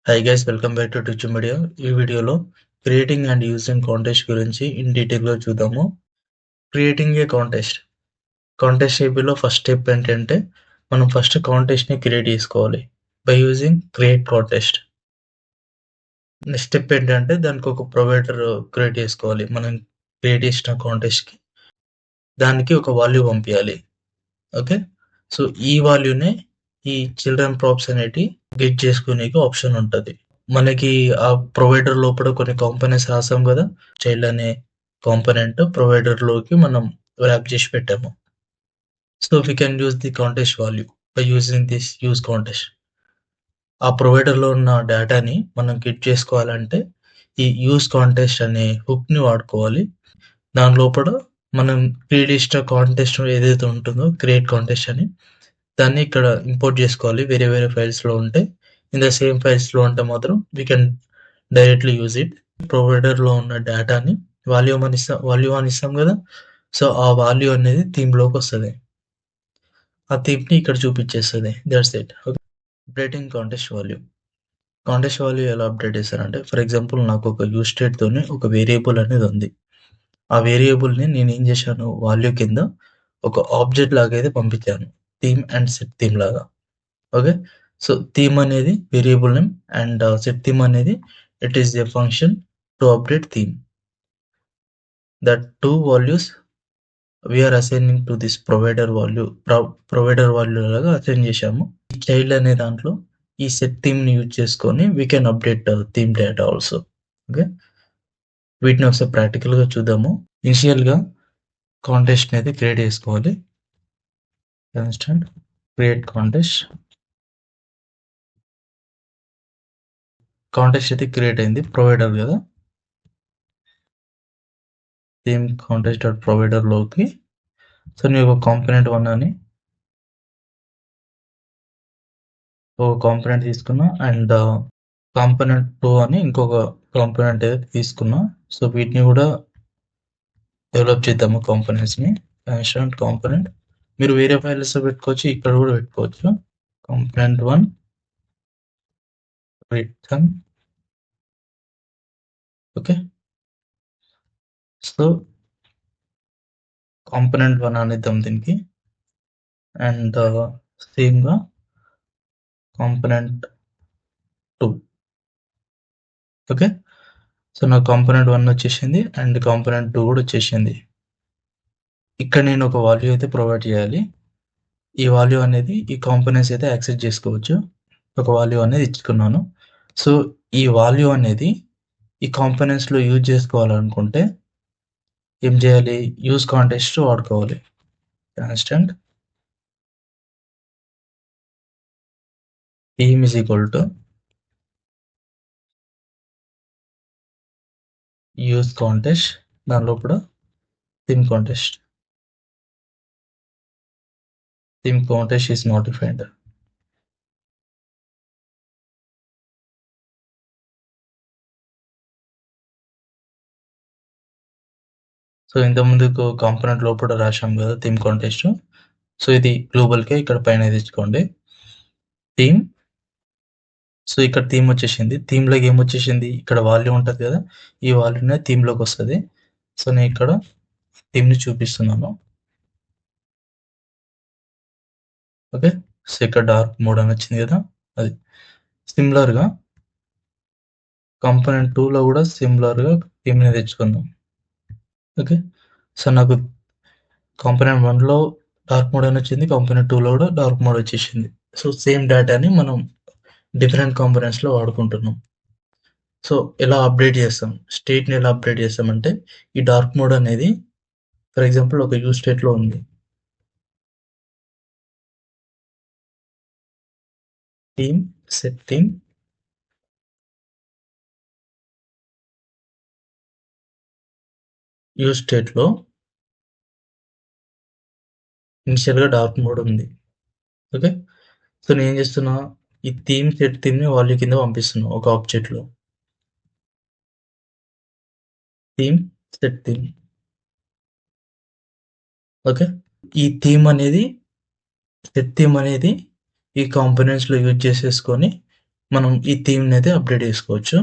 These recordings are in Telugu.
Hi guys, welcome back to టిచ్ మీడియా. ఈ వీడియోలో క్రియేటింగ్ అండ్ యూజింగ్ కాంటెస్ట్ గురించి ఇన్ డీటెయిల్గా చూద్దాము. Creating a context. కాంటెస్ట్ ఏబీలో ఫస్ట్ స్టెప్ ఏంటంటే మనం ఫస్ట్ కాంటెస్ట్ని క్రియేట్ చేసుకోవాలి by using create context. Next step ఏంటంటే దానికి ఒక ప్రొవైడర్ క్రియేట్ చేసుకోవాలి. మనం క్రియేట్ చేసిన కాంటెస్ట్కి దానికి ఒక వాల్యూ పంపించాలి. ఓకే, సో ఈ వాల్యూనే ఈ చిల్డ్రన్ ప్రాప్స్ అనేటి గెట్ చేసుకునేకి ఆప్షన్ ఉంటుంది. మనకి ఆ ప్రొవైడర్ లోపల కొన్ని కాంపోనెంట్స్ రాసాం కదా. చైల్డ్ అనే కాంపోనెంట్ ప్రొవైడర్ లోకి మనం ర్యాప్ చేసి పెట్టాము. So we can use the contest value by using this use contest. ఆ ప్రొవైడర్ లో ఉన్న డేటాని మనం గెట్ చేసుకోవాలంటే ఈ యూజ్ కాంటెస్ట్ అనే హుక్ ని వాడుకోవాలి. దాని లోపల మనం క్రియేట్ చేసిన కాంటెస్ట్ ఏదైతే ఉంటుందో క్రియేట్ కాంటెస్ట్ అని దాన్ని ఇక్కడ ఇంపోర్ట్ చేసుకోవాలి. వేరే వేరే ఫైల్స్ లో ఉంటే ఇన్ ద సేమ్ ఫైల్స్ లో ఉంటే మాత్రం we can directly use it. Provider లో ఉన్న డేటాని వాల్యూ అని ఇస్తాం కదా. సో ఆ వాల్యూ అనేది థీమ్ లోకి వస్తుంది. ఆ థీమ్ ని ఇక్కడ చూపించేస్తుంది. That's it. Updating context value ఎలా అప్డేట్ చేస్తారంటే, ఫర్ ఎగ్జాంపుల్ నాకు ఒక యూజ్ స్టేట్ తోని ఒక వేరియబుల్ అనేది ఉంది. ఆ వేరియబుల్ ని నేను ఏం చేశాను, వాల్యూ కింద ఒక ఆబ్జెక్ట్ లాగా అయితే పంపించాను, థీమ్ అండ్ సెట్ థీమ్ లాగా. ఓకే, సో థీమ్ అనేది variable name and set theme అనేది it is a function to update theme. That two values we are assigning to this provider value లాగా అసైన్ చేశాము. ఈ చైల్డ్ అనే దాంట్లో ఈ సెట్ థీమ్ ని యూజ్ చేసుకొని we can update theme data also. Okay, వీటిని ఒకసారి ప్రాక్టికల్ గా చూద్దాము. ఇనిషియల్ గా కాంటెస్ట్ అనేది క్రియేట్ చేసుకోవాలి. క్రియేట్ కాంటెస్ట్ అయితే క్రియేట్ అయింది, ప్రొవైడర్ కదా. థీమ్ కాంటెస్ట్ డాట్ ప్రొవైడర్ లోకి సో నేను ఒక కాంపోనెంట్ 1 అని ఒక కాంపోనెంట్ తీసుకున్నా అండ్ కాంపోనెంట్ 2 అని ఇంకొక కాంపోనెంట్ అయితే తీసుకున్నా. సో వీటిని కూడా డెవలప్ చేద్దాము కాంపోనెంట్స్ ని. కాంపోనెంట్ మీరు వేరే ఫైల్స్ పెట్టుకోవచ్చు, ఇక్కడ కూడా పెట్టుకోవచ్చు. Component 1 return. Okay, so component 1 అనేద్దాం దీనికి అండ్ సేమ్ గా కాంపోనెంట్ 2. ఓకే, సో నాకు కాంపోనెంట్ 1 వచ్చేసింది అండ్ కాంపోనెంట్ 2 కూడా వచ్చేసింది. ఇక్కడ నేను ఒక వాల్యూ అయితే ప్రొవైడ్ చేయాలి. ఈ వాల్యూ అనేది ఈ కాంపోనెంట్స్ అయితే యాక్సెస్ చేసుకోవచ్చు. ఒక వాల్యూ అనేది ఇచ్చుకున్నాను. సో ఈ వాల్యూ అనేది ఈ కాంపోనెంట్స్ లో యూజ్ చేసుకోవాలనుకుంటే ఏం చేయాలి, యూజ్ కాంటెస్ట్ వాడుకోవాలి. Constant theme is equal to use contest, దానిలో కూడా theme contest is notified. So ఇంత ముందుకు కాంపోనెంట్ లోపల రాశాం కదా థీమ్ కాంటెస్ట్. సో ఇది గ్లోబల్ కే ఇక్కడ పైన తెచ్చుకోండి థీమ్. సో ఇక్కడ థీమ్ వచ్చేసింది. థీమ్ లోకి ఏమొచ్చేసింది, ఇక్కడ వాల్యూ ఉంటుంది కదా, ఈ వాల్యూనే థీమ్ లోకి వస్తుంది. సో నేను ఇక్కడ థీమ్ ని చూపిస్తున్నాను. ఓకే, సో ఇక్కడ డార్క్ మోడ్ అని వచ్చింది కదా, అది సిమిలర్ గా కాంపోనెంట్ 2 లో కూడా సిమిలర్ గా థీమ్ ని తెచ్చుకుందాం. ఓకే, సో నాకు కాంపోనెంట్ 1 లో డార్క్ మోడ్ అని వచ్చింది, కాంపోనెంట్ 2 లో కూడా డార్క్ మోడ్ వచ్చేసింది. సో సేమ్ డేటాని మనం డిఫరెంట్ కాంపోనెంట్స్ లో వాడుకుంటున్నాం. సో ఎలా అప్డేట్ చేస్తాం, స్టేట్ ని ఎలా అప్డేట్ చేస్తామంటే, ఈ డార్క్ మోడ్ అనేది ఫర్ ఎగ్జాంపుల్ ఒక యూజ్ స్టేట్ లో ఉంది. Theme set theme use state లో ఇనిషియల్ గా డార్క్ మోడ్ ఉంది. ఓకే, సో నేను ఏం చేస్తున్నా, ఈ థీమ్ సెట్ థీమ్ ని వాల్యూ కింద పంపిస్తున్నా ఒక ఆబ్జెక్ట్ లో. Theme set theme. ఓకే, ఈ థీమ్ అనేది సెట్ థీమ్ అనేది ఈ కాంపోనెంట్స్ లో యూజ్ చేసేసుకొని మనం ఈ థీమ్‌ని అయితే అప్డేట్ చేసుకోవచ్చు.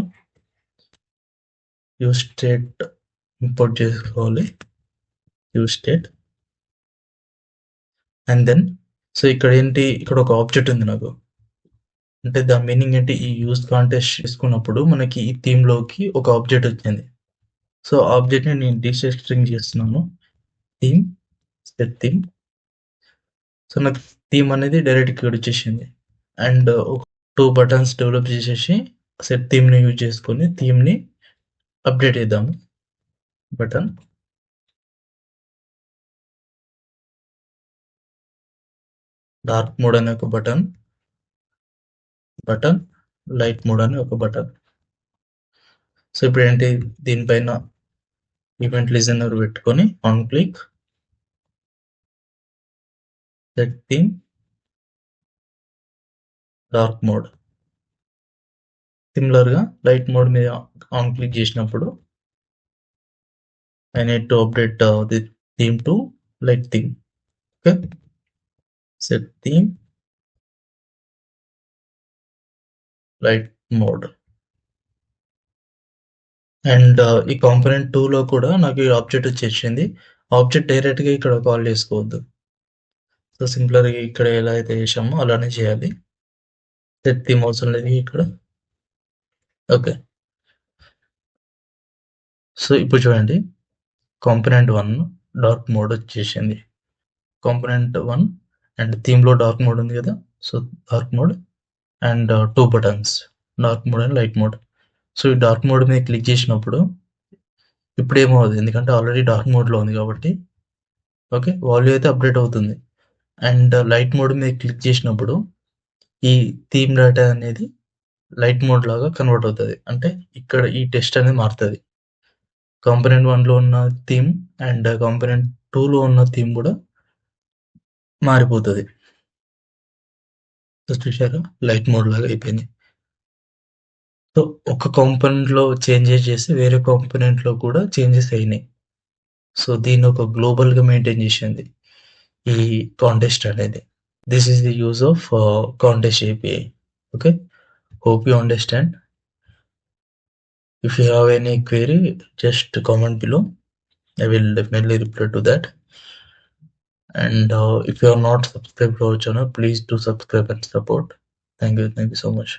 యూజ్ స్టేట్ ఇంపోర్ట్ చేసుకోవాలి. యూజ్ స్టేట్ అండ్ దెన్ ఇక్కడ ఏంటి, ఇక్కడ ఒక ఆబ్జెక్ట్ ఉంది నాకు. అంటే దాని మీనింగ్ ఏంటి, ఈ యూజ్ కాంటెస్ట్ చేసుకున్నప్పుడు మనకి ఈ థీమ్‌లోకి ఒక ఆబ్జెక్ట్ వచ్చింది. సో ఆబ్జెక్ట్‌ని నేను డీస్ట్రింగ్ చేస్తున్నాను. Theme set theme. సో నాకు థీమ్ అనేది డైరెక్ట్ ఇక్కడ వచ్చేసింది. అండ్ ఒక 2 బటన్స్ డెవలప్ చేసేసి సెట్ థీమ్‌ని యూజ్ చేసుకొని థీమ్‌ని అప్డేట్ చేద్దాము. బటన్ డార్క్ మోడ్ అనే ఒక బటన్ లైట్ మోడ్ అనే ఒక బటన్. సో ఇప్పుడు ఏంటి, దీనిపైన ఈవెంట్ లిజనర్ పెట్టుకొని on click set theme dark mode. సిమిలర్‌గా లైట్ మోడ్ మీద ఆన్ క్లిక్ చేసినప్పుడు I need to update the theme to light theme. Okay, set theme light mode. And ఈ కాంపోనెంట్ 2లో కూడా నాకు ఈ ఆబ్జెక్ట్ వచ్చేసింది. ఆబ్జెక్ట్ డైరెక్ట్‌గా ఇక్కడ కాల్ చేసుకోవద్దు. సో సింపుల్‌గా ఇక్కడ ఎలా అయితే చేసామో అలానే చేయాలి. సెట్ థీమ్ అవసరం లేదు ఇక్కడ. ఓకే. సో ఇప్పుడు చూడండి, కాంపోనెంట్ 1 డార్క్ మోడ్ వచ్చేసింది. కాంపోనెంట్ 1 అండ్ థీమ్‌లో డార్క్ మోడ్ ఉంది కదా. So dark mode and 2 buttons dark mode and light mode. So ఈ డార్క్ మోడ్ మీద క్లిక్ చేసినప్పుడు ఇప్పుడు ఏమవ్వదు, ఎందుకంటే ఆల్రెడీ డార్క్ మోడ్‌లో ఉంది కాబట్టి. ఓకే, వాల్యూ అయితే అప్డేట్ అవుతుంది. అండ్ లైట్ మోడ్ మీద క్లిక్ చేసినప్పుడు ఈ థీమ్ డేటా అనేది లైట్ మోడ్ లాగా కన్వర్ట్ అవుతది. అంటే ఇక్కడ ఈ టెక్స్ట్ అనేది మారుతది. కాంపోనెంట్ 1లో ఉన్న థీమ్ అండ్ కాంపోనెంట్ 2లో ఉన్న థీమ్ కూడా మారిపోతది. సో చూసారా, లైట్ మోడ్ లాగా అయిపోయింది. సో ఒక కాంపోనెంట్‌లో చేంజెస్ చేసి వేరే కాంపోనెంట్‌లో కూడా చేంజెస్ అయినాయి. సో దీన్ని ఒక గ్లోబల్‌గా మెయింటైన్ చేసింది ఈ కాంటెస్ట్ అనేది. This is the use of contest API. Okay, hope you understand. If you have any query, just comment below. I will definitely reply to that. And if you are not subscribed to our channel, please do subscribe and support. Thank you so much.